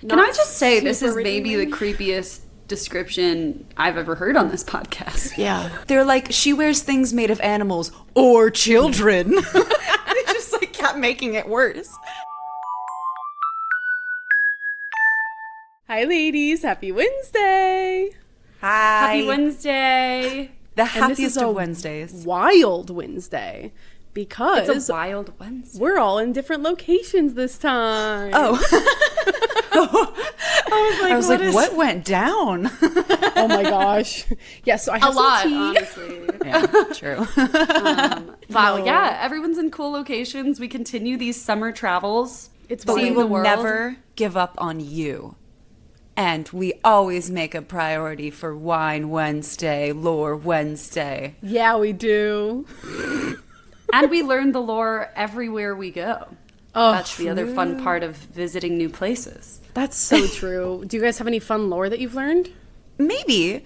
Can I just say, this is maybe the creepiest description I've ever heard on this podcast. Yeah. They're like, she wears things made of animals or children. They just like kept making it worse. Hi, ladies. Happy Wednesday. Hi. Happy Wednesday. The happiest of Wednesdays. Wild Wednesday. Because It's a wild Wednesday. we're all in different locations this time. Oh. I was like, is- what went down? Oh my gosh. Yeah, so I have A lot, some tea. honestly. Yeah, true. Wow, No. yeah, everyone's in cool locations. We continue these summer travels. It's But we wild. will the world. never give up on you. And we always make a priority for Wine Wednesday, Lore Wednesday. Yeah, we do. And we learn the lore everywhere we go. Oh, That's the other fun part of visiting new places. that's so true. Do you guys have any fun lore that you've learned? Maybe.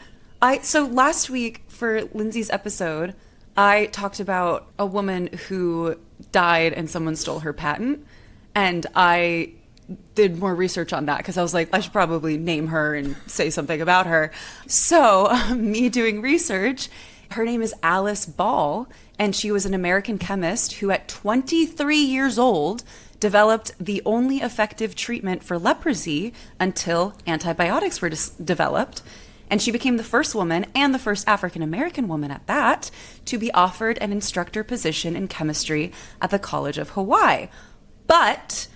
So last week for Lindsay's episode, I talked about a woman who died and someone stole her patent. And I did more research on that because I was like, I should probably name her and say something about her. So me doing research, her name is Alice Ball, and she was an American chemist who at 23 years old developed the only effective treatment for leprosy until antibiotics were developed. And she became the first woman, and the first African-American woman at that, to be offered an instructor position in chemistry at the College of Hawaii. But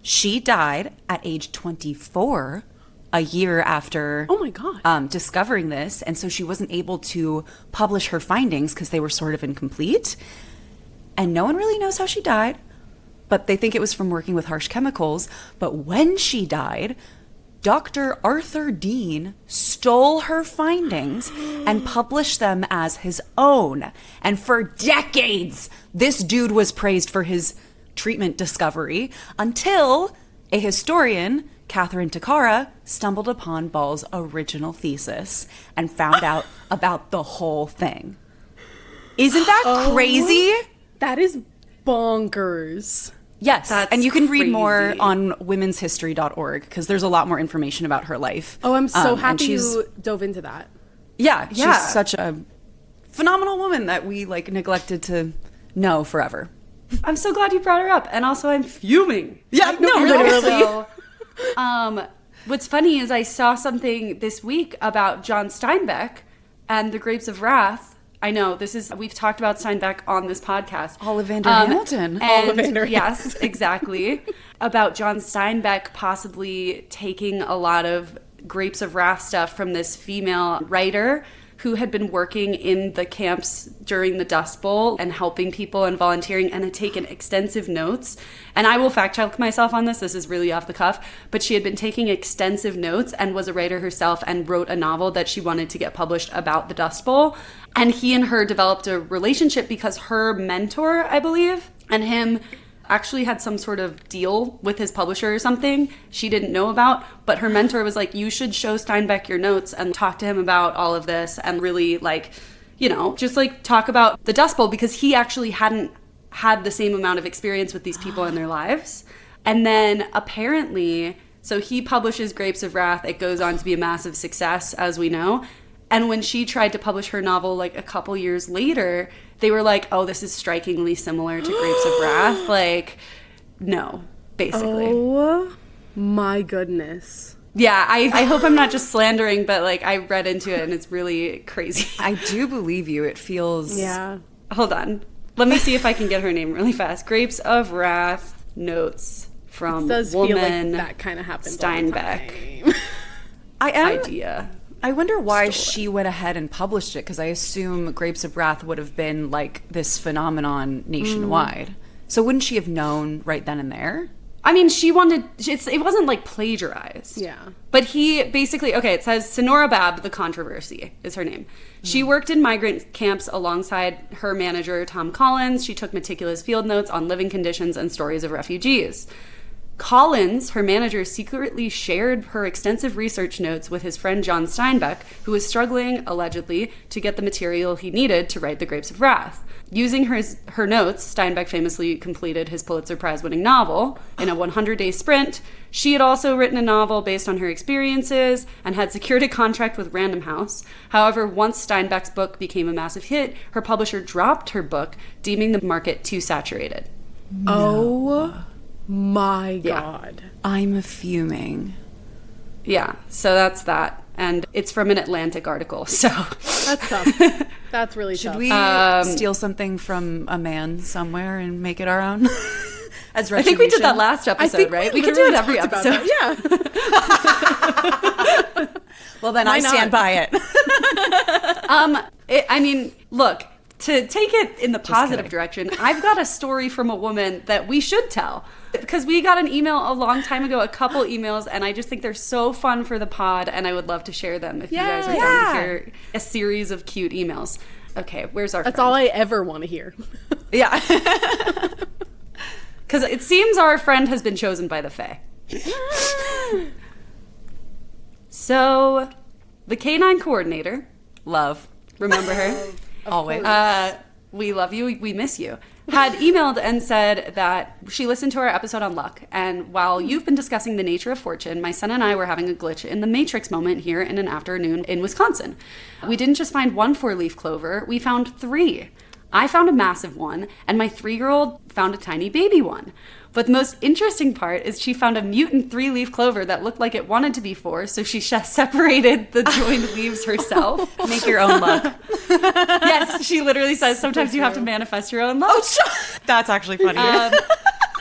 she died at age 24, a year after Oh my God. discovering this. And so she wasn't able to publish her findings because they were sort of incomplete. And no one really knows how she died, but they think it was from working with harsh chemicals. But when she died, Dr. Arthur Dane stole her findings and published them as his own. And for decades, this dude was praised for his treatment discovery until a historian, Catherine Takara, stumbled upon Ball's original thesis and found out about the whole thing. Isn't that crazy? That is bonkers. Yes, That's and you can read more crazy. on womenshistory.org because there's a lot more information about her life. Oh, I'm so and happy she's- you dove into that. Yeah, Yeah. she's such a phenomenal woman that we like neglected to know forever. I'm so glad you brought her up. And also, I'm fuming. Yeah, no, And literally. also, what's funny is I saw something this week about John Steinbeck and the Grapes of Wrath. I know we've talked about Steinbeck on this podcast. Ollivander Hamilton. And Ollivander. yes, exactly. About John Steinbeck possibly taking a lot of Grapes of Wrath stuff from this female writer who had been working in the camps during the Dust Bowl and helping people and volunteering and had taken extensive notes. And I will fact check myself on this. This is really off the cuff. But she had been taking extensive notes and was a writer herself and wrote a novel that she wanted to get published about the Dust Bowl. And he and her developed a relationship because her mentor, I believe, and him actually had some sort of deal with his publisher or something she didn't know about, but her mentor was like, you should show Steinbeck your notes and talk to him about all of this and really just talk about the Dust Bowl because he actually hadn't had the same amount of experience with these people in their lives. And then apparently, so he publishes Grapes of Wrath. It goes on to be a massive success, as we know. And when she tried to publish her novel a couple years later, they were like, oh, this is strikingly similar to Grapes of Wrath. No, basically. Oh my goodness. Yeah, I hope I'm not just slandering, but I read into it and it's really crazy. I do believe you. It feels... Yeah. Hold on. Let me see if I can get her name really fast. Grapes of Wrath notes from It does woman feel like that kind of happens Steinbeck. all the time. I am... idea. I wonder why she went ahead and published it, because I assume Grapes of Wrath would have been this phenomenon nationwide. So wouldn't she have known right then and there? I mean, it wasn't plagiarized. Yeah. But he basically, it says Sonora Babb, the controversy is her name. She worked in migrant camps alongside her manager, Tom Collins. She took meticulous field notes on living conditions and stories of refugees. Collins, her manager, secretly shared her extensive research notes with his friend John Steinbeck, who was struggling, allegedly, to get the material he needed to write The Grapes of Wrath. Using her notes, Steinbeck famously completed his Pulitzer Prize-winning novel in a 100-day sprint. She had also written a novel based on her experiences and had secured a contract with Random House. However, once Steinbeck's book became a massive hit, her publisher dropped her book, deeming the market too saturated. Oh my God. I'm fuming. Yeah, so that's that. And it's from an Atlantic article, so... That's tough. That's really Should tough. we steal something from a man somewhere and make it our own? As I think we did that last episode, right? We could do it every episode. Yeah. Well, then Why I stand not? by it. I mean, look, to take it in the positive kidding. direction, I've got a story from a woman that we should tell. Because we got an email a long time ago, a couple emails, and I just think they're so fun for the pod, and I would love to share them if you guys are down to hear a series of cute emails. Okay, where's our That's friend? all I ever want to hear. Yeah. Because it seems our friend has been chosen by the Fae. So, the canine coordinator, Love. remember her? Always. We love you, we miss you, had emailed and said that she listened to our episode on luck, and while you've been discussing the nature of fortune, my son and I were having a glitch in the Matrix moment here in an afternoon in Wisconsin. We didn't just find one 4-leaf clover, we found 3. I found a massive one, and my 3-year-old found a tiny baby one. But the most interesting part is she found a mutant 3-leaf clover that looked like it wanted to be 4, so she separated the joined leaves herself. Make your own luck. Yes, she literally says sometimes you have to manifest your own luck. That's actually funny.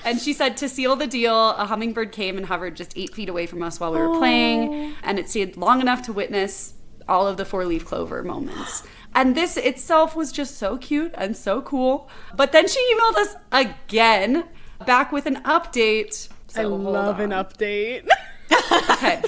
And she said to seal the deal, a hummingbird came and hovered just 8 feet away from us while we were playing, and it stayed long enough to witness all of the 4-leaf clover moments. And this itself was just so cute and so cool. But then she emailed us again, back with an update. I So hold love an on. update. Okay.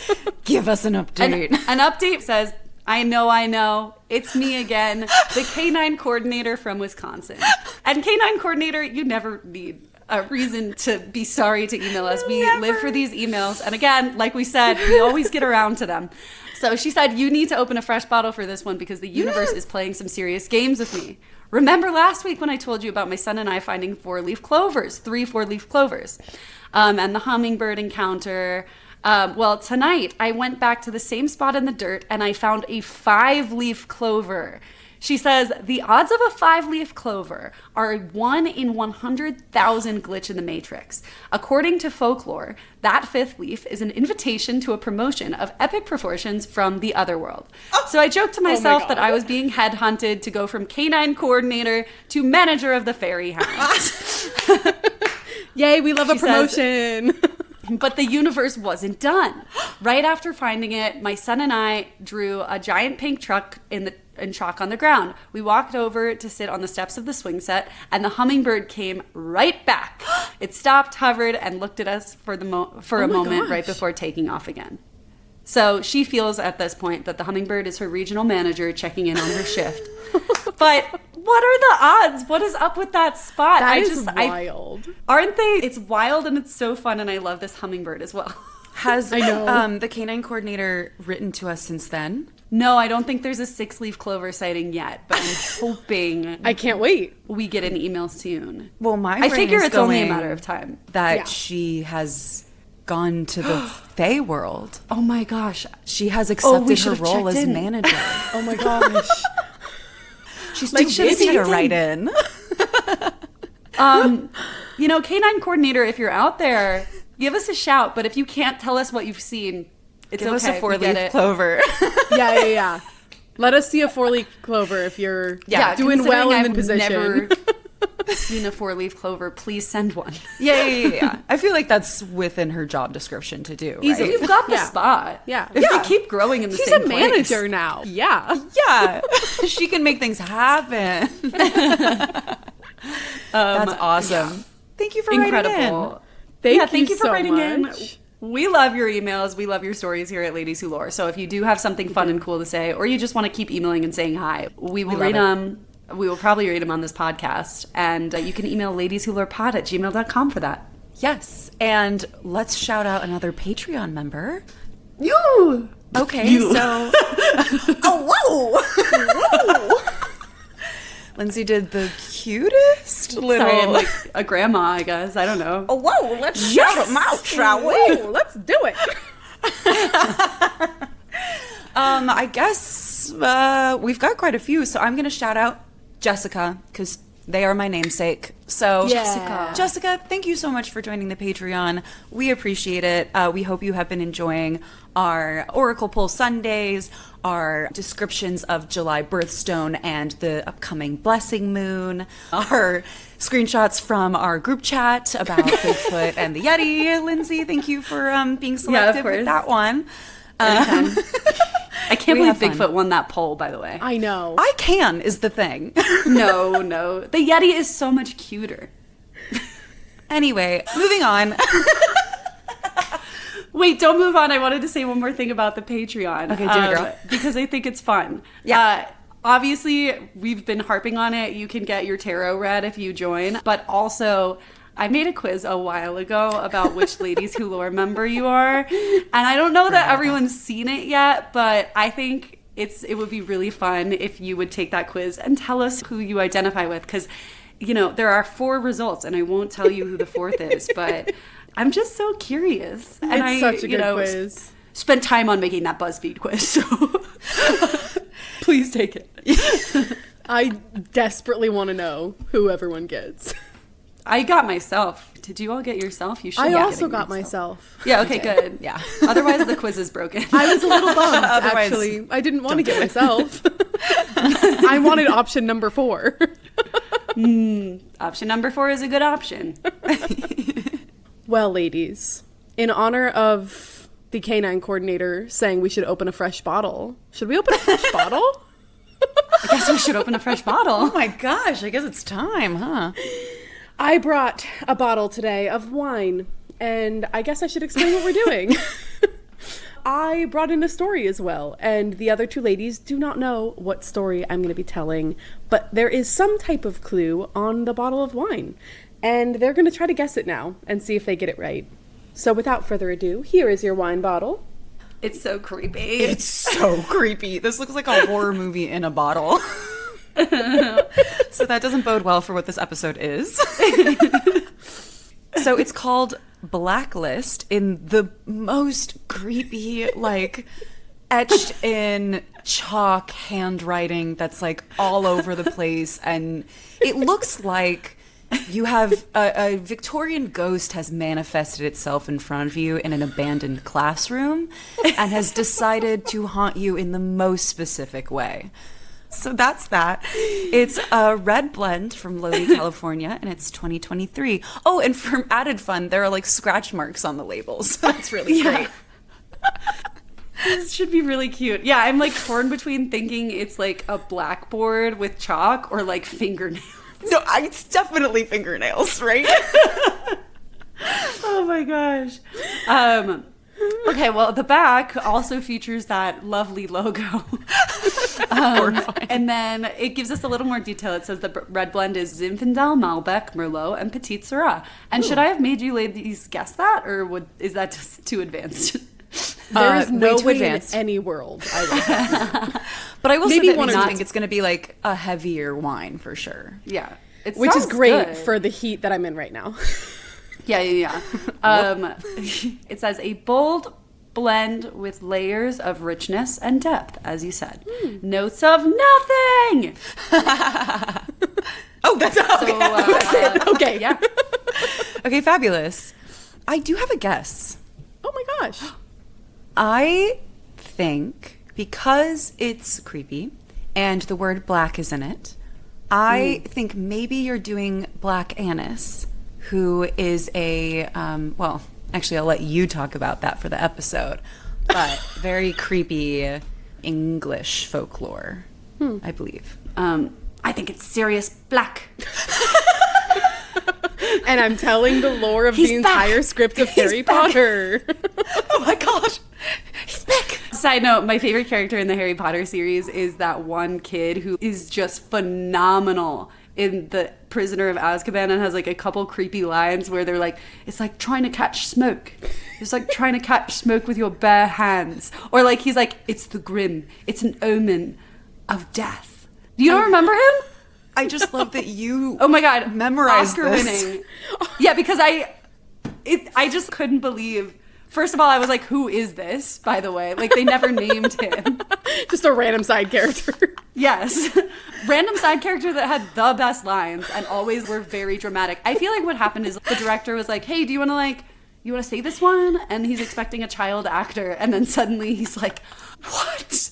Give us an update. An update says, I know, it's me again, the canine coordinator from Wisconsin. And canine coordinator, you never need a reason to be sorry to email us. We live for these emails. And again, like we said, we always get around to them. So she said, you need to open a fresh bottle for this one because the universe is playing some serious games with me. Remember last week when I told you about my son and I finding 4-leaf clovers, 3 4-leaf clovers, and the hummingbird encounter? Well, tonight I went back to the same spot in the dirt and I found a 5-leaf clover. She says, the odds of a 5-leaf clover are a 1 in 100,000 glitch in the Matrix. According to Folklore, that 5th leaf is an invitation to a promotion of epic proportions from the other world. So I joked to myself that I was being headhunted to go from canine coordinator to manager of the fairy house. Yay, we love a She says- promotion. But the universe wasn't done. Right after finding it, my son and I drew a giant pink truck in chalk on the ground. We walked over to sit on the steps of the swing set, and the hummingbird came right back. It stopped, hovered, and looked at us for a moment gosh. right before taking off again. So she feels at this point that the hummingbird is her regional manager checking in on her shift. But what are the odds? What is up with that spot? That is wild. Aren't they? It's wild and it's so fun, and I love this hummingbird as well. Has I know. the canine coordinator written to us since then? No, I don't think there's a 6-leaf clover sighting yet, but I'm hoping I can't wait. we get an email soon. Well, my I brain figure is it's only a going matter of time. that Yeah. she has gone to the Fae world. Oh my gosh. She has we accepted should her have role checked as in. manager. Oh my gosh. She's Like, too should've busy to checked in. write in. You know, canine coordinator, if you're out there, give us a shout, but if you can't tell us what you've seen, it's Give okay. us a we get 4-leaf it. clover. Yeah. Let us see a 4-leaf clover if you're doing well in the considering position. I've never seen a 4-leaf clover, please send one. Yeah. I feel like that's within her job description to do. Easily. Right? You've got the Yeah. spot. Yeah. If Yeah. they keep growing in the She's same a place. manager now. Yeah. Yeah. She can make things happen. That's awesome. Thank you for writing Incredible. Thank Thank you you for so writing in. much. We love your emails. We love your stories here at Ladies Who Lore. So if you do have something fun and cool to say, or you just want to keep emailing and saying hi, we will love read it. them. We will probably read them on this podcast. And you can email ladieswholorepod@gmail.com for that. Yes, and let's shout out another Patreon member. You. Okay, so... Oh, whoa! Lindsay did the cutest little... Sorry, I'm like a grandma, I guess. I don't know. Oh, whoa! Let's shout them out, shall we? Whoa, let's do it. I guess we've got quite a few, so I'm going to shout out Jessica, because they are my namesake. So, Jessica, thank you so much for joining the Patreon. We appreciate it. We hope you have been enjoying our Oracle Pull Sundays, our descriptions of July birthstone and the upcoming blessing moon, our screenshots from our group chat about Bigfoot and the Yeti. Lindsay, thank you for being selective with that one. I can't believe Bigfoot won that poll, by the way. I know. I can is the thing. No. The Yeti is so much cuter. Anyway, moving on. Wait, don't move on. I wanted to say one more thing about the Patreon. Okay, do it, girl. Because I think it's fun. Yeah. Obviously, we've been harping on it. You can get your tarot read if you join. But also, I made a quiz a while ago about which Ladies Who Lore member you are. And I don't know that everyone's seen it yet, but I think it would be really fun if you would take that quiz and tell us who you identify with. Because, there are 4 results, and I won't tell you who the 4th is, but I'm just so curious. And It's such a good quiz. Spent time on making that BuzzFeed quiz, so please take it. I desperately want to know who everyone gets. I got myself. Did you all get yourself? You should. I be also getting got yourself. myself. Yeah. Okay. Good. Yeah. Otherwise, the quiz is broken. I was a little bummed, Otherwise, actually. I didn't want to get myself. I wanted option number 4. Option number 4 is a good option. Well, ladies, in honor of the canine coordinator saying we should open a fresh bottle, should we open a fresh bottle? I guess we should open a fresh bottle. Oh my gosh, I guess it's time, huh? I brought a bottle today of wine, and I guess I should explain what we're doing. I brought in a story as well, and the other 2 ladies do not know what story I'm going to be telling, but there is some type of clue on the bottle of wine, and they're going to try to guess it now and see if they get it right. So without further ado, here is your wine bottle. It's so creepy. It's so creepy. This looks like a horror movie in a bottle. So that doesn't bode well for what this episode is. So it's called Blacklist in the most creepy, etched in chalk handwriting that's all over the place. And it looks like you have a Victorian ghost has manifested itself in front of you in an abandoned classroom and has decided to haunt you in the most specific way. So that's that. It's a red blend from Lodi, California, and it's 2023. Oh, and for added fun, there are scratch marks on the labels. That's really great. This should be really cute. Yeah, I'm torn between thinking it's a blackboard with chalk or fingernails. No, it's definitely fingernails, right? Oh my gosh. Okay, well, the back also features that lovely logo. And then it gives us a little more detail. It says the red blend is Zinfandel, Malbec, Merlot, and Petit Syrah. And should I have made you ladies guess that, or is that just too advanced? There is no way way to in advance. any world I would have. But I will Maybe say that one makes or me two. think it's going to be a heavier wine for sure. Yeah. Which is sounds great good. for the heat that I'm in right now. Yeah. It says a bold blend with layers of richness and depth, as you said. Notes of nothing. Oh, that's So, Okay. Yeah. okay. Fabulous. I do have a guess. Oh my gosh. I think because it's creepy and the word black is in it, I think maybe you're doing Black Annis, who is a, well, actually, I'll let you talk about that for the episode, but very creepy English folklore, I believe. I think it's Sirius Black. And I'm telling the lore of He's the back. entire script of Harry back. Potter. Oh my gosh, he's back! Side note, my favorite character in the Harry Potter series is that one kid who is just phenomenal in The Prisoner of Azkaban and has like a couple creepy lines where they're like, it's like trying to catch smoke. It's like trying to catch smoke with your bare hands. Or like he's like, it's the grim. It's an omen of death. You don't remember him? I just love that you Oh my God. memorized Oscar this. winning. Yeah, because I just couldn't believe. First of all, I was like, who is this, by the way? Like, they never named him. Just a random side character. Yes. Random side character that had the best lines and always were very dramatic. I feel like what happened is the director was like, hey, do you want to say this one? And he's expecting a child actor. And then suddenly he's like, what?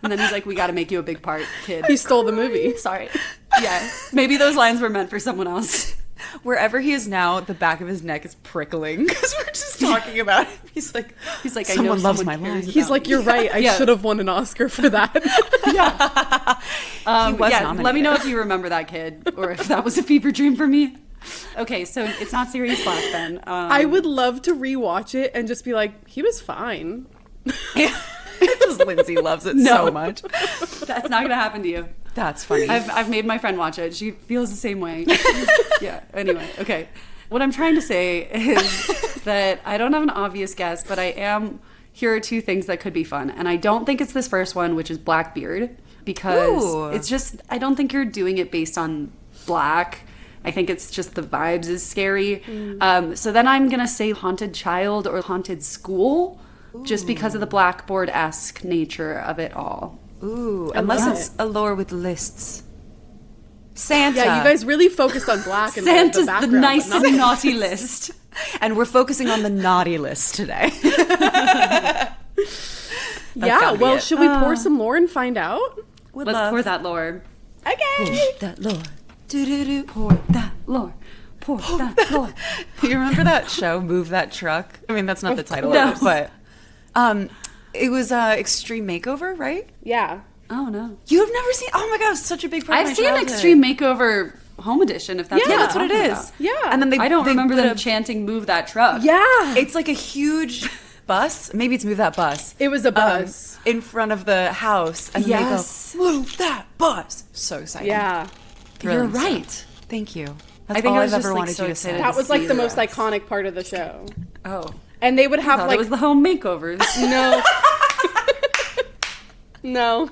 And then he's like, we got to make you a big part, kid. He stole the movie. Sorry. Yeah. Maybe those lines were meant for someone else. Wherever he is now, the back of his neck is prickling because we're just talking about it. He's like, I know someone loves my cares lines. about He's like, you're right. I Yeah. should have won an Oscar for that. He was Let nominated. me know if you remember that kid or if that was a fever dream for me. Okay, so it's not Sirius Black then. I would love to rewatch it and just be like, he was fine. Because Lindsay loves it so much. That's not gonna happen to you. That's funny. I've made my friend watch it. She feels the same way. Yeah. Anyway, okay. What I'm trying to say is that I don't have an obvious guess, but here are two things that could be fun. And I don't think it's this first one, which is Blackbeard, because Ooh. it's just, I don't think you're doing it based on black. I think it's just the vibes is scary. So then I'm going to say Haunted Child or Haunted School, just because of the Blackboard-esque nature of it all. Ooh, I unless love it's it. a lore with lists. Santa. Yeah, you guys really focused on black and Santa's the the background. nice but and not- naughty list. And we're focusing on the naughty list today. Yeah, gotta be well, it. should we pour some lore and find out? Let's pour that lore. Okay. that lore. Do-do-do. Pour that lore. Pour that lore. You remember that show, Move That Truck? I mean, that's not the title No. of it, but it was Extreme Makeover, right? Yeah. Oh, no. You have never seen? Oh my god, it's such a big part of my I've seen childhood. Extreme Makeover Home Edition, if that's Yeah, what that's you're what it talking is. about. Yeah. And then I don't remember put them chanting "Move that truck." Yeah. It's like a huge bus. Maybe it's Move That Bus. It was a bus. In front of the house. And then Yes. they go, Move that bus. So exciting. Yeah. You're Thrilling stuff. right. Thank you. I That's think all I was I've just, ever like, wanted so you to say. excited. That was like see the the most rest. iconic part of the show. Oh, And they would I have thought like it was the home makeovers. no. No.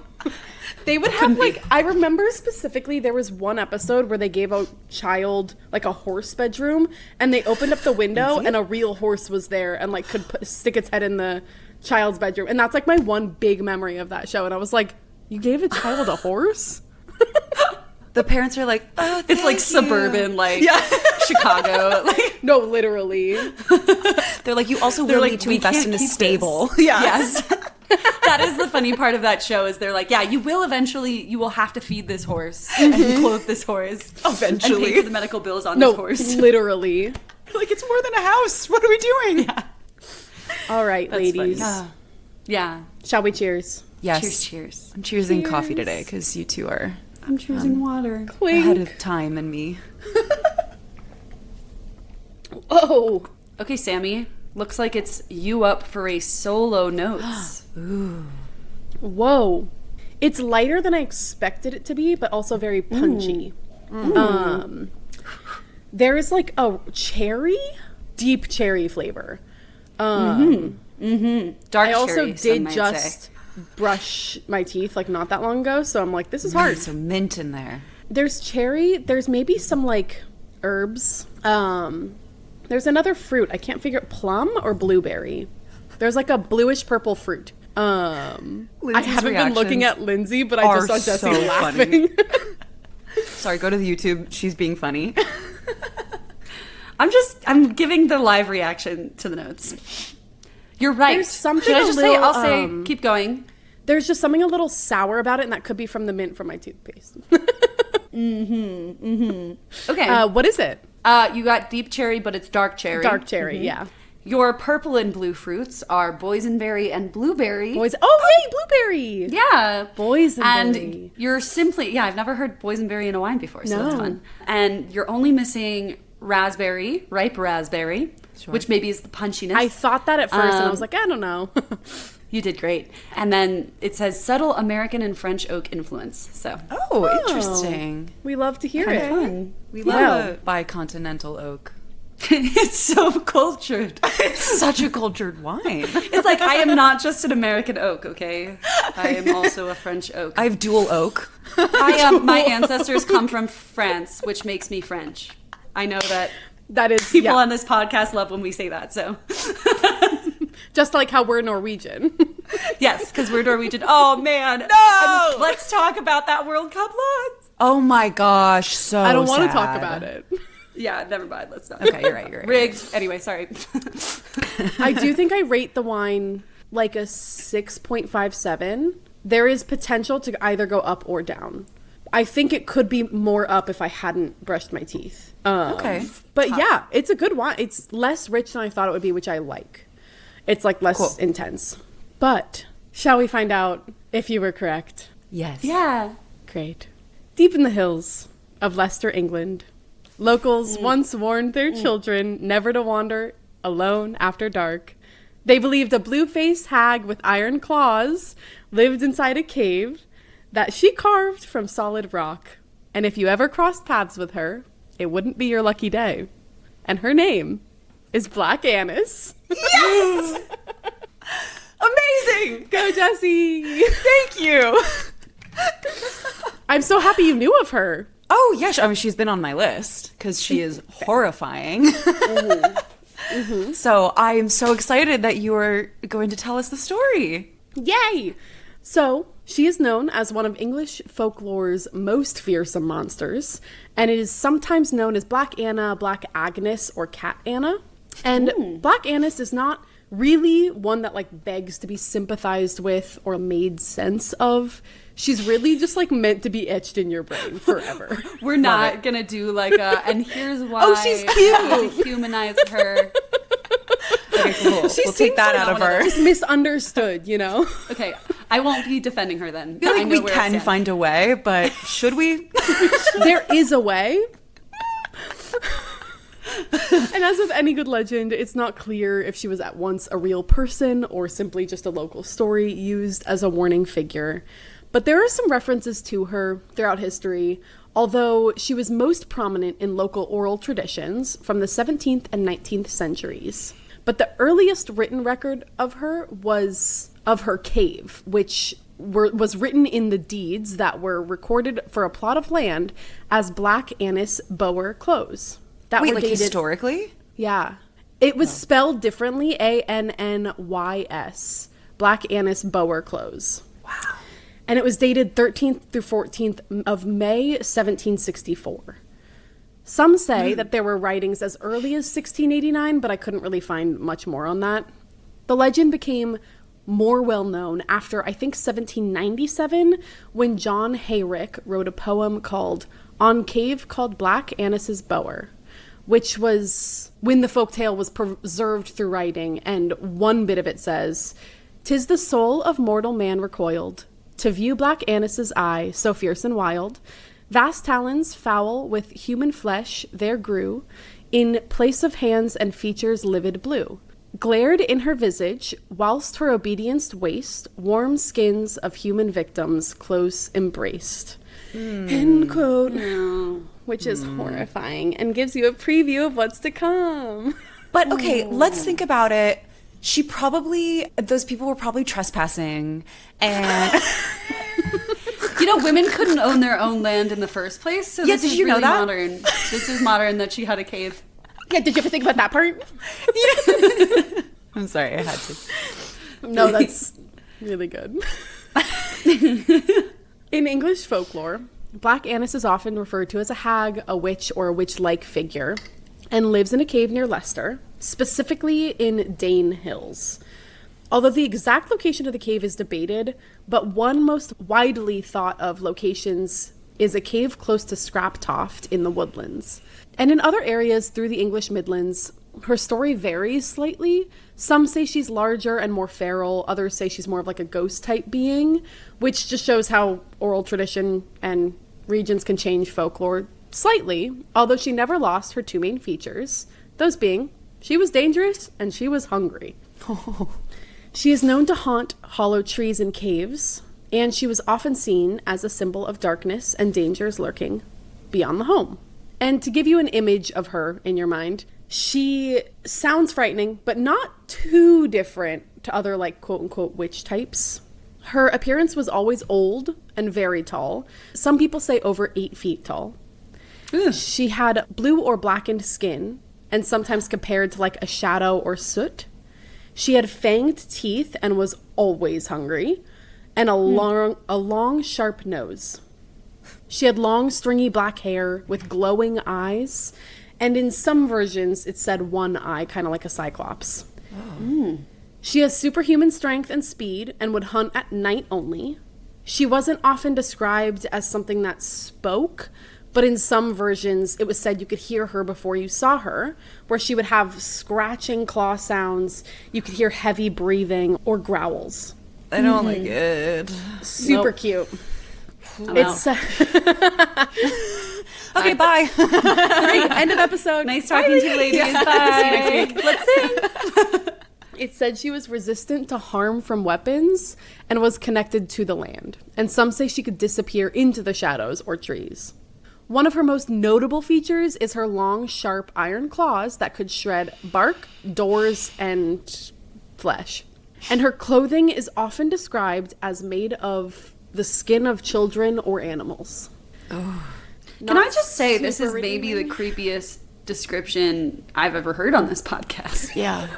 They would have like I remember specifically there was one episode where they gave a child like a horse bedroom and they opened up the window and a real horse was there and like could stick its head in the child's bedroom, and that's like my one big memory of that show. And I was like, you gave a child a horse? The parents are like, oh, It's like thank suburban, you. like Chicago. Like, No, literally. They're like, you also They're will like, need to "We invest can't in a keep stable. this." Yes. That is the funny part of that show is they're like, yeah, you will have to feed this horse and clothe this horse. Eventually. And pay for the medical bills on No, this horse. literally. Like, it's more than a house. What are we doing? Yeah. All right, That's ladies. funny. Yeah. Shall we cheers? Yes. Cheers, cheers. I'm choosing coffee today because you two are I'm choosing water. Clink. ahead of time than me. Oh, Okay, Sammy. Looks like it's you up for a solo notes. whoa. It's lighter than I expected it to be, but also very punchy. There is like a deep cherry flavor. Dark I also cherry, some did might just say. brush my teeth like not that long ago, so I'm like, this is hard. There's some mint in there. There's cherry. There's maybe some like herbs. There's another fruit. I can't figure plum or blueberry. There's like a bluish purple fruit. I haven't been looking at Lindsay, but I just saw Jesse so laughing. Sorry, go to the YouTube. She's being funny. I'm giving the live reaction to the notes. You're right. There's something Should I a just little, say? I'll say. Keep going. There's just something a little sour about it, and that could be from the mint from my toothpaste. Okay. What is it? You got deep cherry, but it's dark cherry. Dark cherry, yeah. Your purple and blue fruits are boysenberry and blueberry. Yay, blueberry! Yeah. Boysenberry. And you're simply, I've never heard boysenberry in a wine before, so that's No. fun. And you're only missing raspberry, ripe raspberry, which maybe is the punchiness. I thought that at first, and I was like, I don't know. You did great. And then it says subtle American and French oak influence. So Oh, interesting. We love to hear kind it. of fun. We love Yeah. a bicontinental oak. It's so cultured. It's such a cultured wine. It's like I am not just an American oak, okay? I am also a French oak. I have dual oak. My ancestors come from France, which makes me French. I know that That is people yeah. on this podcast love when we say that, so. Just like how we're Norwegian. Yes, because we're Norwegian. Oh, man. No! Let's talk about that World Cup loss. Oh my gosh, so I don't want to sad. talk about it. Yeah, never mind. Let's not. Okay, you're right. Rigged. Anyway, sorry. I do think I rate the wine like a 6.57. There is potential to either go up or down. I think it could be more up if I hadn't brushed my teeth. Okay. But yeah, it's a good wine. It's less rich than I thought it would be, which I like. It's like less Cool. intense. But shall we find out if you were correct? Yes. Yeah. Great. Deep in the hills of Leicester, England, locals once warned their children never to wander alone after dark. They believed a blue-faced hag with iron claws lived inside a cave that she carved from solid rock. And if you ever crossed paths with her, it wouldn't be your lucky day. And her name is Black Annis. Yes! Amazing! Go, Jessie! Thank you. I'm so happy you knew of her. Oh, yes. I mean, she's been on my list because she is horrifying. So I am so excited that you are going to tell us the story. Yay! So, she is known as one of English folklore's most fearsome monsters, and it is sometimes known as Black Anna, Black Agnes, or Cat Anna. And Black Annis is not really one that like begs to be sympathized with or made sense of. She's really just like meant to be etched in your brain forever. We're not going to do like a, and here's why. Oh, she's cute. To humanize her. Okay, cool. We'll take that out of her. Just misunderstood, you know? Okay, I won't be defending her then. I feel like we know where I can stand. find a way, but should we? There is a way. And as with any good legend, it's not clear if she was at once a real person or simply just a local story used as a warning figure. But there are some references to her throughout history, although she was most prominent in local oral traditions from the 17th and 19th centuries. But the earliest written record of her was of her cave, which was written in the deeds that were recorded for a plot of land as Black Annis Bower Close. That Wait, were like dated, historically? yeah. It was spelled differently, Annys, Black Annis Bower Close. Wow. And it was dated 13th through 14th of May, 1764. Some say that there were writings as early as 1689, but I couldn't really find much more on that. The legend became more well-known after, I think, 1797, when John Hayrick wrote a poem called On Cave Called Black Annis's Bower, which was when the folktale was preserved through writing, and one bit of it says, "'Tis the soul of mortal man recoiled, to view Black Annis's eye, so fierce and wild. Vast talons, foul with human flesh, there grew, in place of hands and features livid blue. Glared in her visage, whilst her obedience waste, warm skins of human victims close embraced." End quote. Which is horrifying and gives you a preview of what's to come. But okay, let's think about it. Those people were probably trespassing, and You know, women couldn't own their own land in the first place, so Yeah, this did is you know really that? modern. This is modern that she had a cave. Yeah, did you ever think about that part? I'm sorry, I had to. No, that's really good. In English folklore, Black Annis is often referred to as a hag, a witch, or a witch-like figure, and lives in a cave near Leicester, specifically in Dane Hills. Although the exact location of the cave is debated, but one most widely thought of locations is a cave close to Scraptoft in the woodlands. And in other areas through the English Midlands, her story varies slightly. Some say she's larger and more feral, others say she's more of like a ghost-type being, which just shows how oral tradition and regions can change folklore slightly, although she never lost her two main features, those being, she was dangerous and she was hungry. She is known to haunt hollow trees and caves, and she was often seen as a symbol of darkness and dangers lurking beyond the home. And to give you an image of her in your mind, she sounds frightening, but not too different to other, like, quote-unquote witch types. Her appearance was always old and very tall. Some people say over 8 feet tall. Ugh. She had blue or blackened skin, and sometimes compared to, like, a shadow or soot. She had fanged teeth and was always hungry, and a long, sharp nose. She had long, stringy black hair with glowing eyes, and in some versions, it said one eye, kind of like a cyclops. Oh. She has superhuman strength and speed and would hunt at night only. She wasn't often described as something that spoke, but in some versions, it was said you could hear her before you saw her, where she would have scratching claw sounds, you could hear heavy breathing, or growls. I don't like it. Super cute. It's okay, bye. great. End of episode. Nice talking to you, ladies. Bye. See you next week. Let's sing. It said she was resistant to harm from weapons and was connected to the land. And some say she could disappear into the shadows or trees. One of her most notable features is her long, sharp iron claws that could shred bark, doors, and flesh. And her clothing is often described as made of the skin of children or animals. Oh. Can I just say, this is super maybe the redeeming. creepiest description I've ever heard on this podcast. Yeah.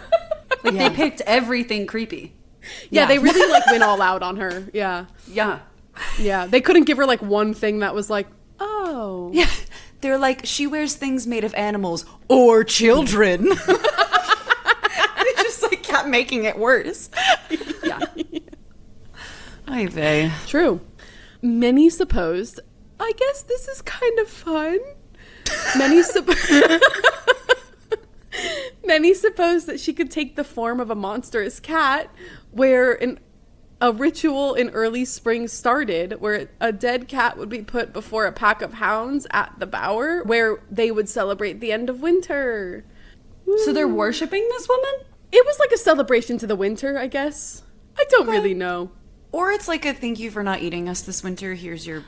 Like, they picked everything creepy. Yeah, they really, like, went all out on her. Yeah. Yeah. Yeah. They couldn't give her, like, one thing that was like, oh. Yeah. They're like, she wears things made of animals or children. They just, like, kept making it worse. Yeah. Ay vey. True. Many supposed, I guess this is kind of fun. Many Many suppose that she could take the form of a monstrous cat, where a ritual in early spring started, where a dead cat would be put before a pack of hounds at the bower, where they would celebrate the end of winter. So they're worshiping this woman? It was like a celebration to the winter, I guess. I don't really know. Or it's like a thank you for not eating us this winter. Here's your...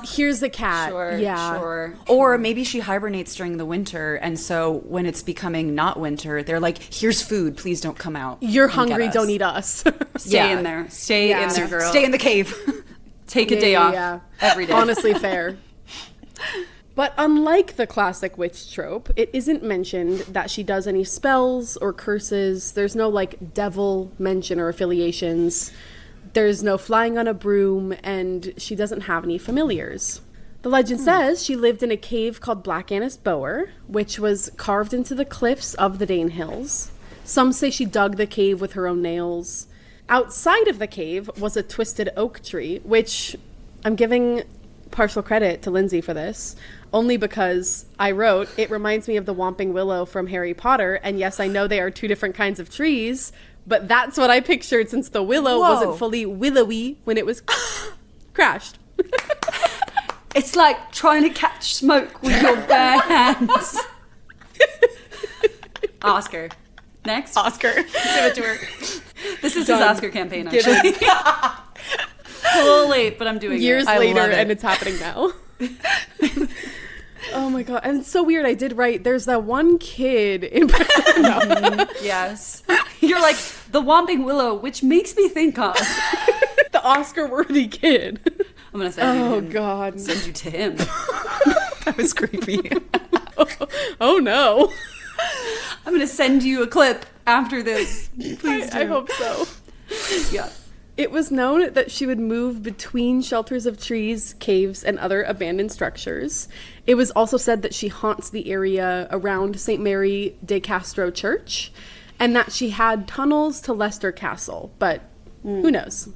Here's the cat. Sure, yeah. sure. Or maybe she hibernates during the winter, and so when it's becoming not winter, they're like, here's food, please don't come out. You're and hungry, get us." don't eat us. Stay in there. Stay in there, girl. Stay in the cave. Take a day off every day. Honestly, fair. But unlike the classic witch trope, it isn't mentioned that she does any spells or curses. There's no, like, devil mention or affiliations. There's no flying on a broom, and she doesn't have any familiars. The legend says she lived in a cave called Blacklisted Bower, which was carved into the cliffs of the Dane Hills. Some say she dug the cave with her own nails. Outside of the cave was a twisted oak tree, which I'm giving partial credit to Lindsay for this, only because I wrote, it reminds me of the Whomping Willow from Harry Potter, and yes, I know they are two different kinds of trees, but that's what I pictured since the willow wasn't fully willowy when it was crashed. It's like trying to catch smoke with your bare hands. Oscar. Next. Oscar. Give it to her. This is Done. his Oscar campaign, actually. A little late, but I'm doing Years it. I later, love it. and it's happening now. Oh my god. And it's so weird. I did write, there's that one kid in... No. Yes. You're like, the Whomping Willow, which makes me think of... The Oscar-worthy kid. I'm going to send you to him. God. Send you to him. That was creepy. Oh no. I'm going to send you a clip after this. Please do. I hope so. Yeah. It was known that she would move between shelters of trees, caves, and other abandoned structures. It was also said that she haunts the area around St. Mary de Castro Church, and that she had tunnels to Leicester Castle, but who knows?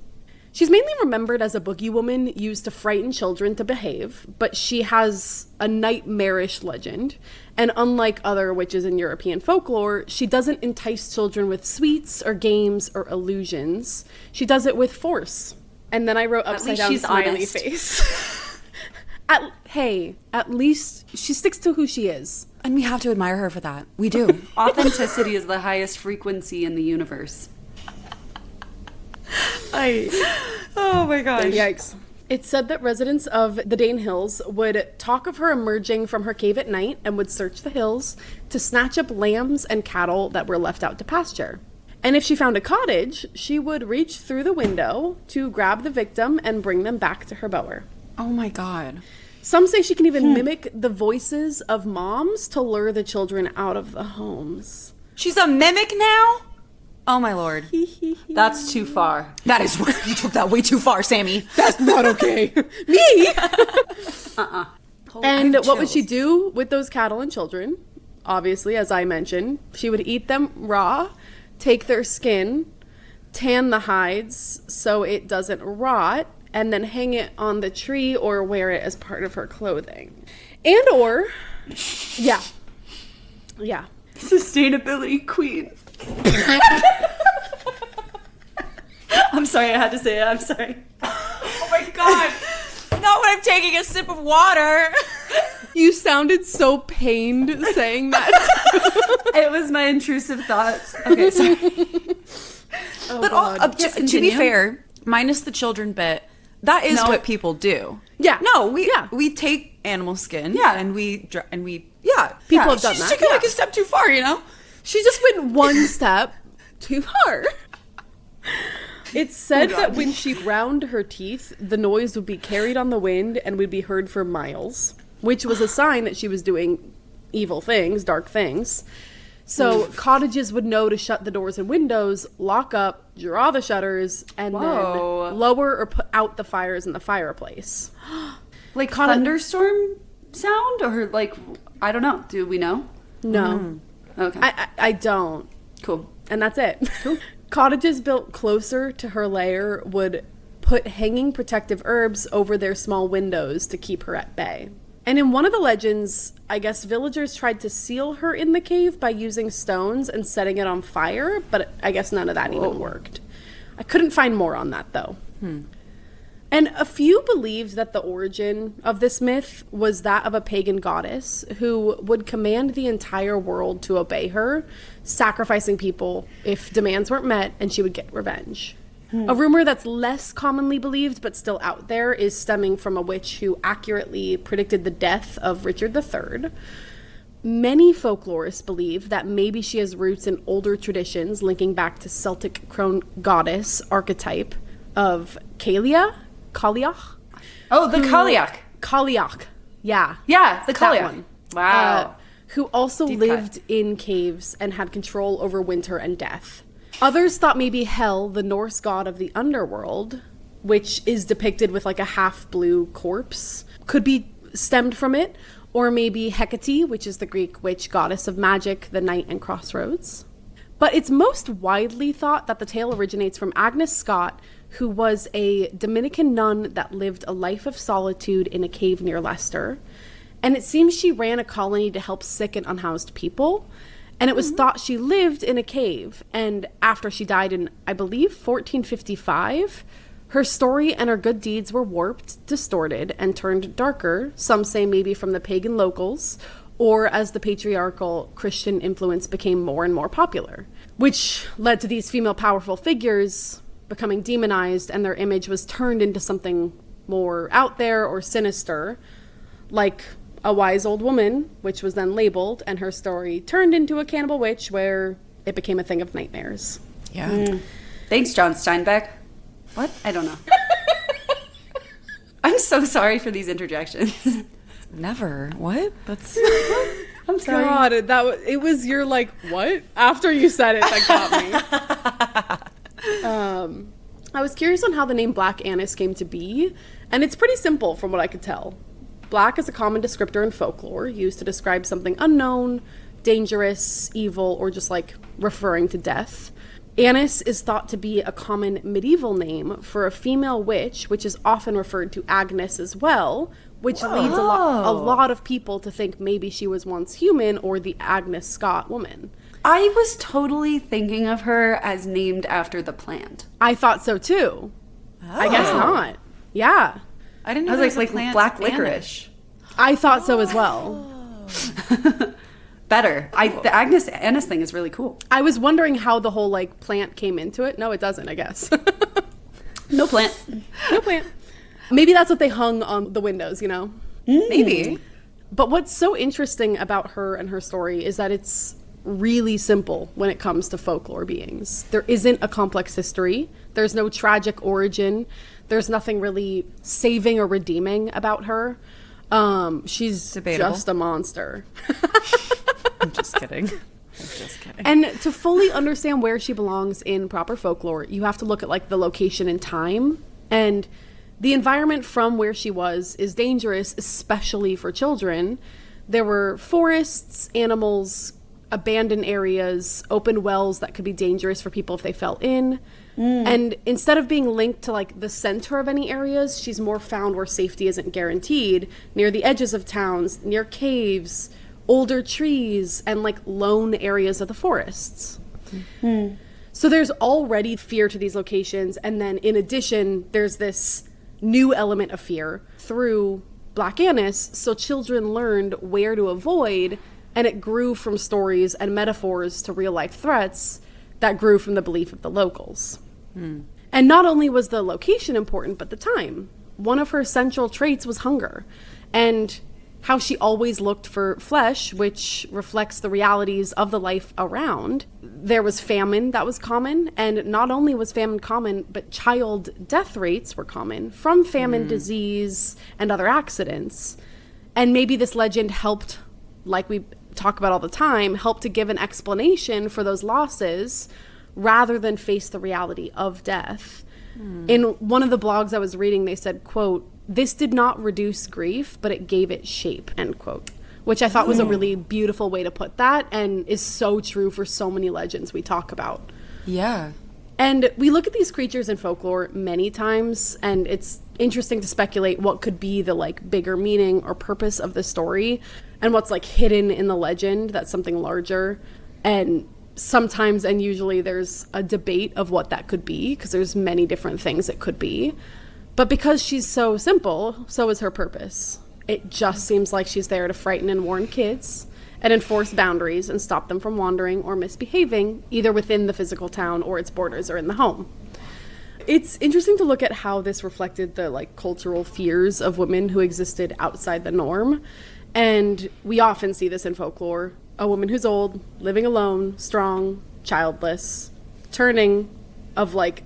She's mainly remembered as a boogie woman used to frighten children to behave, but she has a nightmarish legend. And unlike other witches in European folklore, she doesn't entice children with sweets or games or illusions. She does it with force. And then I wrote upside down she's smiley honest. face. At least she sticks to who she is. And we have to admire her for that. We do. Authenticity is the highest frequency in the universe. Oh my gosh. Yikes. It's said that residents of the Dane Hills would talk of her emerging from her cave at night and would search the hills to snatch up lambs and cattle that were left out to pasture. And if she found a cottage, she would reach through the window to grab the victim and bring them back to her bower. Oh my God. Some say she can even mimic the voices of moms to lure the children out of the homes. She's a mimic now? Oh my Lord. That's too far. That is, you took that way too far, Sammy. That's not okay. Me? And I have what would she chills. do with those cattle and children? Obviously, as I mentioned, she would eat them raw, take their skin, tan the hides so it doesn't rot, and then hang it on the tree or wear it as part of her clothing. And or, yeah. Sustainability queen. I'm sorry, I had to say it. I'm sorry. Oh my God. Not when I'm taking a sip of water. You sounded so pained saying that. It was my intrusive thoughts. Okay, sorry. Oh, God. To be continue. fair, minus the children bit, that is what people do. Yeah. No, we take animal skin. Yeah. And we People She's have done that. taking like a step too far, you know? She just went one step too far. It's said that when she ground her teeth, the noise would be carried on the wind and would be heard for miles, which was a sign that she was doing evil things, dark things. So cottages would know to shut the doors and windows, lock up, draw the shutters, and then lower or put out the fires in the fireplace. Like thunderstorm sound? Or like, I don't know. Do we know? No. Okay. I don't. Cool. And that's it. Cottages built closer to her lair would put hanging protective herbs over their small windows to keep her at bay. And in one of the legends, I guess villagers tried to seal her in the cave by using stones and setting it on fire, but I guess none of that even worked. I couldn't find more on that, though. And a few believed that the origin of this myth was that of a pagan goddess who would command the entire world to obey her, sacrificing people if demands weren't met, and she would get revenge. A rumor that's less commonly believed but still out there is stemming from a witch who accurately predicted the death of Richard III. Many folklorists believe that maybe she has roots in older traditions linking back to Celtic crone goddess archetype of Cailleach. Oh, the Cailleach. Cailleach. Yeah. Yeah, the That Cailleach. one. Wow. Who also Deep lived cut. in caves and had control over winter and death. Others thought maybe Hel, the Norse god of the underworld, which is depicted with like a half-blue corpse, could be stemmed from it. Or maybe Hecate, which is the Greek witch goddess of magic, the night and crossroads. But it's most widely thought that the tale originates from Agnes Scott, who was a Dominican nun that lived a life of solitude in a cave near Leicester. And it seems she ran a colony to help sick and unhoused people. And it was thought she lived in a cave. And after she died in, I believe, 1455, her story and her good deeds were warped, distorted, and turned darker. Some say maybe from the pagan locals, or as the patriarchal Christian influence became more and more popular, which led to these female powerful figures becoming demonized, and their image was turned into something more out there or sinister, like a wise old woman, which was then labeled, and her story turned into a cannibal witch, where it became a thing of nightmares. Yeah. Thanks, John Steinbeck. What? I don't know. I'm so sorry for these interjections. Never. What? That's... I'm sorry. God, it was your like, what? After you said it, that got me. I was curious on how the name Black Annis came to be, and it's pretty simple from what I could tell. Black is a common descriptor in folklore, used to describe something unknown, dangerous, evil, or just like referring to death. Annis is thought to be a common medieval name for a female witch, which is often referred to Agnes as well, which leads a lot of people to think maybe she was once human or the Agnes Scott woman. I was totally thinking of her as named after the plant. I thought so too. I guess not. Yeah. I didn't know I there was was a like plant black Spanish. licorice. I thought so as well. Better. The Agnes Annis thing is really cool. I was wondering how the whole like plant came into it. No, it doesn't, I guess. No plant. No plant. Maybe that's what they hung on the windows, you know? Maybe. But what's so interesting about her and her story is that it's really simple when it comes to folklore beings. There isn't a complex history. There's no tragic origin. There's nothing really saving or redeeming about her. She's Debatable. just a monster. I'm just kidding. And to fully understand where she belongs in proper folklore, you have to look at like the location and time. And the environment from where she was is dangerous, especially for children. There were forests, animals, abandoned areas, open wells that could be dangerous for people if they fell in. And instead of being linked to like the center of any areas, she's more found where safety isn't guaranteed, near the edges of towns, near caves, older trees, and like lone areas of the forests. So there's already fear to these locations. And then in addition, there's this new element of fear through Black Annis. So children learned where to avoid, and it grew from stories and metaphors to real life threats that grew from the belief of the locals. And not only was the location important, but the time. One of her central traits was hunger, and how she always looked for flesh, which reflects the realities of the life around. There was famine that was common, and not only was famine common, but child death rates were common from famine, disease, and other accidents. And maybe this legend helped, like we talk about all the time, helped to give an explanation for those losses rather than face the reality of death. In one of the blogs I was reading, they said, quote, "This did not reduce grief, but it gave it shape," end quote, which I thought was a really beautiful way to put that and is so true for so many legends we talk about. Yeah. And we look at these creatures in folklore many times, and it's interesting to speculate what could be the like bigger meaning or purpose of the story and what's like hidden in the legend that's something larger. And sometimes and usually there's a debate of what that could be, because there's many different things it could be. But because she's so simple, so is her purpose. It just seems like she's there to frighten and warn kids and enforce boundaries and stop them from wandering or misbehaving, either within the physical town or its borders or in the home. It's interesting to look at how this reflected the like cultural fears of women who existed outside the norm. And we often see this in folklore. A woman who's old, living alone, strong, childless, turning of like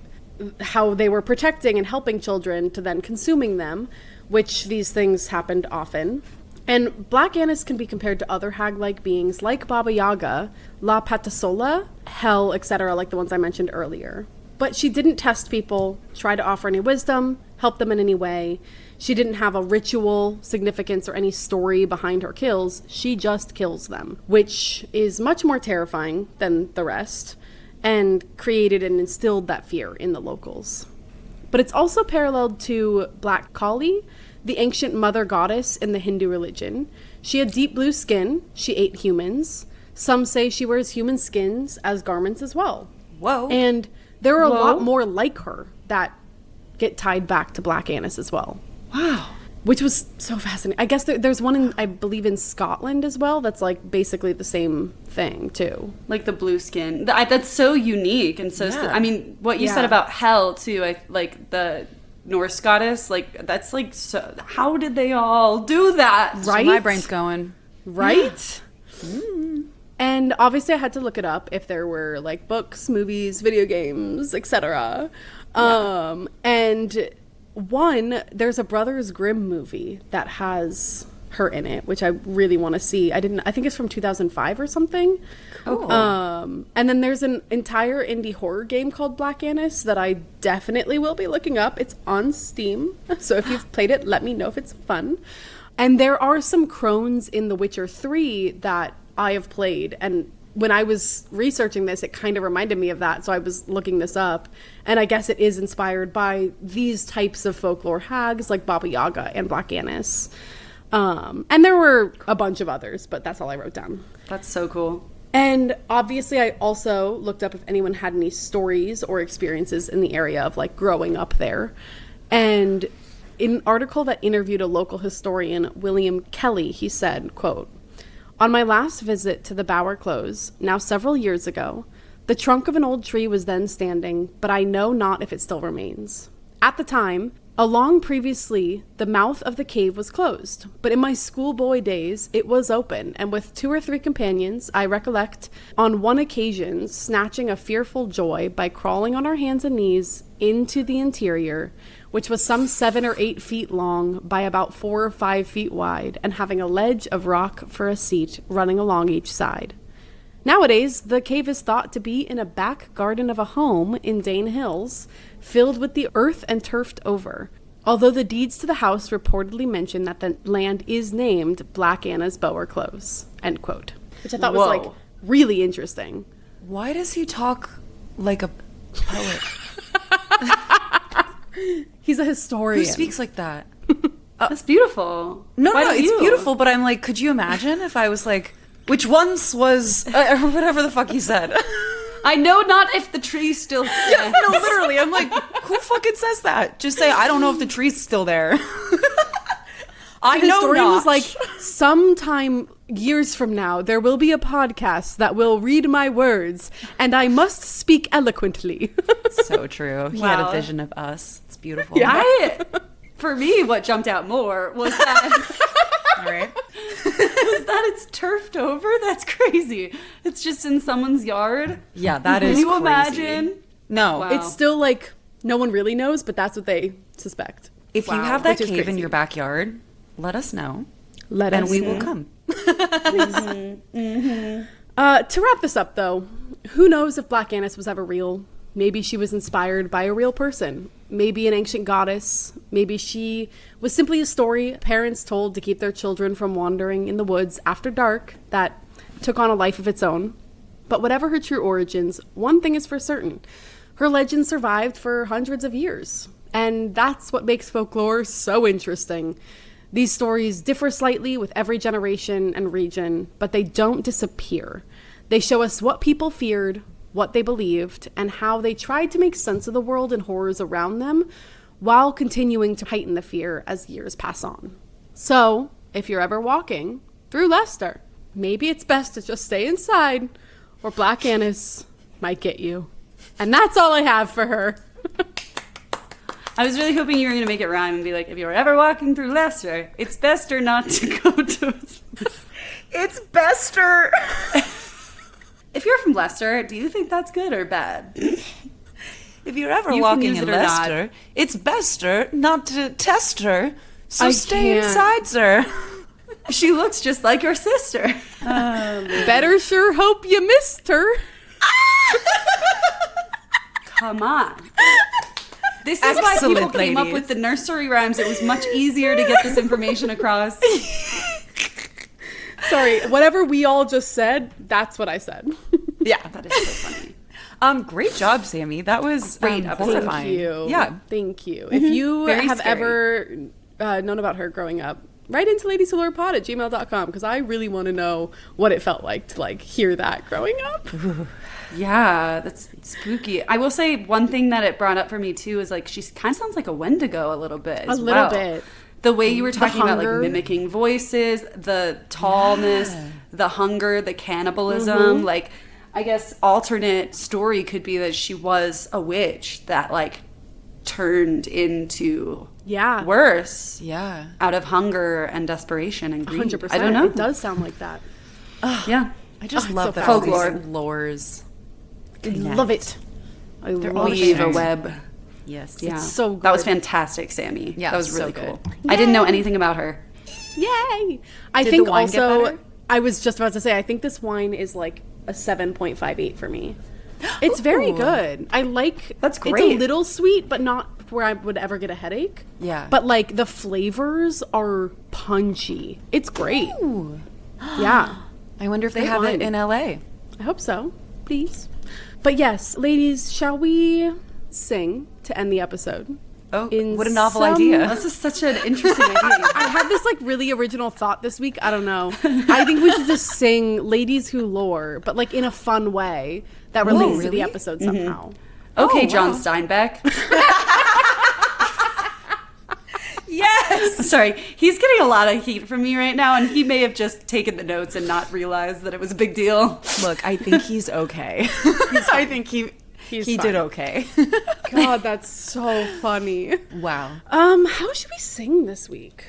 how they were protecting and helping children to then consuming them, which these things happened often. And Black Annis can be compared to other hag-like beings like Baba Yaga, La Patasola, Hell, etc., like the ones I mentioned earlier. But she didn't test people, try to offer any wisdom, help them in any way. She didn't have a ritual significance or any story behind her kills. She just kills them, which is much more terrifying than the rest, and created and instilled that fear in the locals. But it's also paralleled to Black Kali, the ancient mother goddess in the Hindu religion. She had deep blue skin. She ate humans. Some say she wears human skins as garments as well. Whoa. And there are a lot more like her that get tied back to Black Annis as well. Wow. Which was so fascinating. I guess there's one in, I believe, in Scotland as well. That's like basically the same thing too. Like the blue skin. That's so unique and so. Yeah. I mean, what you said about Hell too. I like the Norse goddess. Like that's like so. How did they all do that? Right? My brain's going. Right? And obviously I had to look it up if there were like books, movies, video games, etc. And there's a Brothers Grimm movie that has her in it, which I really want to see. I think it's from 2005 or something. Cool. And then there's an entire indie horror game called Black Annis that I definitely will be looking up. It's on Steam. So if you've played it, let me know if it's fun. And there are some crones in The Witcher 3 that I have played, and when I was researching this, it kind of reminded me of that, so I was looking this up, and I guess it is inspired by these types of folklore hags like Baba Yaga and Black Annis. And there were a bunch of others, but that's all I wrote down. That's so cool. And obviously I also looked up if anyone had any stories or experiences in the area of like growing up there. And in an article that interviewed a local historian, William Kelly, he said, quote, "On my last visit to the Bower Close, now several years ago, the trunk of an old tree was then standing, but I know not if it still remains. At the time, along previously, the mouth of the cave was closed, but in my schoolboy days, it was open, and with 2 or 3 companions, I recollect, on one occasion, snatching a fearful joy by crawling on our hands and knees into the interior, which was some 7 or 8 feet long by about 4 or 5 feet wide, and having a ledge of rock for a seat running along each side. Nowadays, the cave is thought to be in a back garden of a home in Dane Hills, filled with the earth and turfed over, although the deeds to the house reportedly mention that the land is named Black Anna's Bower Close, end quote. Which I thought was, like, really interesting. Why does he talk like a poet? He's a historian. Who speaks like that? That's beautiful. No, Why no, don't it's you? beautiful, but I'm like, could you imagine if I was like, which once was, or whatever the fuck he said. I know not if the tree still stands. Yeah, no, literally, I'm like, who fucking says that? Just say, I don't know if the tree's still there. I The know historian not. was like, sometime years from now, there will be a podcast that will read my words, and I must speak eloquently. So true. He had a Wow. vision of us. It's beautiful. For me, what jumped out more was that All right. was that it's turfed over. That's crazy. It's just in someone's yard. Yeah, that is Can you crazy. imagine? No. Wow. It's still like, no one really knows, but that's what they suspect. If you Wow. have that Which is cave in crazy. your backyard, let us know, Let and us we know. will come. To wrap this up, though, who knows if Black Annis was ever real? Maybe she was inspired by a real person. Maybe an ancient goddess. Maybe she was simply a story parents told to keep their children from wandering in the woods after dark that took on a life of its own. But whatever her true origins, one thing is for certain. Her legend survived for hundreds of years. And that's what makes folklore so interesting. These stories differ slightly with every generation and region, but they don't disappear. They show us what people feared, what they believed, and how they tried to make sense of the world and horrors around them while continuing to heighten the fear as years pass on. So, if you're ever walking through Leicester, maybe it's best to just stay inside, or Black Annis might get you. And that's all I have for her. I was really hoping you were going to make it rhyme and be like, if you're ever walking through Leicester, it's bester not to go to... It's Bester. If you're from Leicester, do you think that's good or bad? If you're ever You can walking use in it or not. Leicester, it's Bester not to test her, so I stay can't. inside, sir. She looks just like your sister. Better sure hope you missed her. Come on. This is why people Excellent, came up ladies. with the nursery rhymes. It was much easier to get this information across. Sorry, whatever we all just said, that's what I said. Yeah. That is so funny. Great job, Sammy. That was Great episode. horrifying. Thank you. Yeah. Thank you. If you Very have scary. ever known about her growing up, write into ladieswholorepod@gmail.com because I really want to know what it felt like to hear that growing up. Yeah, that's spooky. I will say one thing that it brought up for me too is she kind of sounds like a Wendigo a little bit. As A little well. bit. The way you were talking about hunger. mimicking voices, the tallness, the hunger, the cannibalism. I guess alternate story could be that she was a witch that turned into Yeah. worse Yeah. out of hunger and desperation and greed. 100%. I don't know. It does sound like that. Yeah. I just Oh, love it's so that all these fascinating. lores. Love it. I They're love all Weave a sharing. web. Yes. Yeah. so That was good. fantastic, Sammy. Yeah, that was so really good. cool. I didn't know anything about her. Yay! I Did think the wine get also, better? I was just about to say, I think this wine is a 7.58 for me. It's very Ooh. good. I like. That's It's a great. little sweet, but not where I would ever get a headache. Yeah. But the flavors are punchy. It's great. Yeah. I wonder if they Great have wine. it in LA. I hope so. Please. But yes, ladies, shall we sing to end the episode? Oh, In what a novel some- idea. This is such an interesting idea. I had this really original thought this week. I don't know. I think we should just sing "Ladies Who Lore," but in a fun way that relates to really? the episode somehow. Okay, Oh, John wow. Steinbeck. Yes. Sorry, he's getting a lot of heat from me right now, and he may have just taken the notes and not realized that it was a big deal. Look, I think he's okay. I think He did okay. God, that's so funny. Wow. How should we sing this week?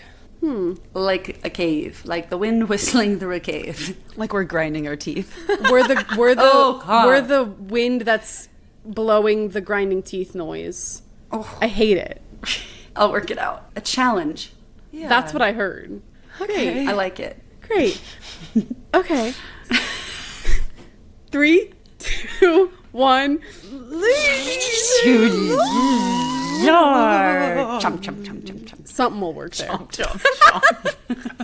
Like a cave, like the wind whistling through a cave. Like we're grinding our teeth. We're the Oh, God. we're the wind that's blowing the grinding teeth noise. Oh. I hate it. I'll work it out. A challenge. Yeah. That's what I heard. Okay. I like it. Great. Okay. 3, 2, 1. Chomp, chomp, chomp, chomp, chomp. Something will work there. Chomp, chomp, chomp.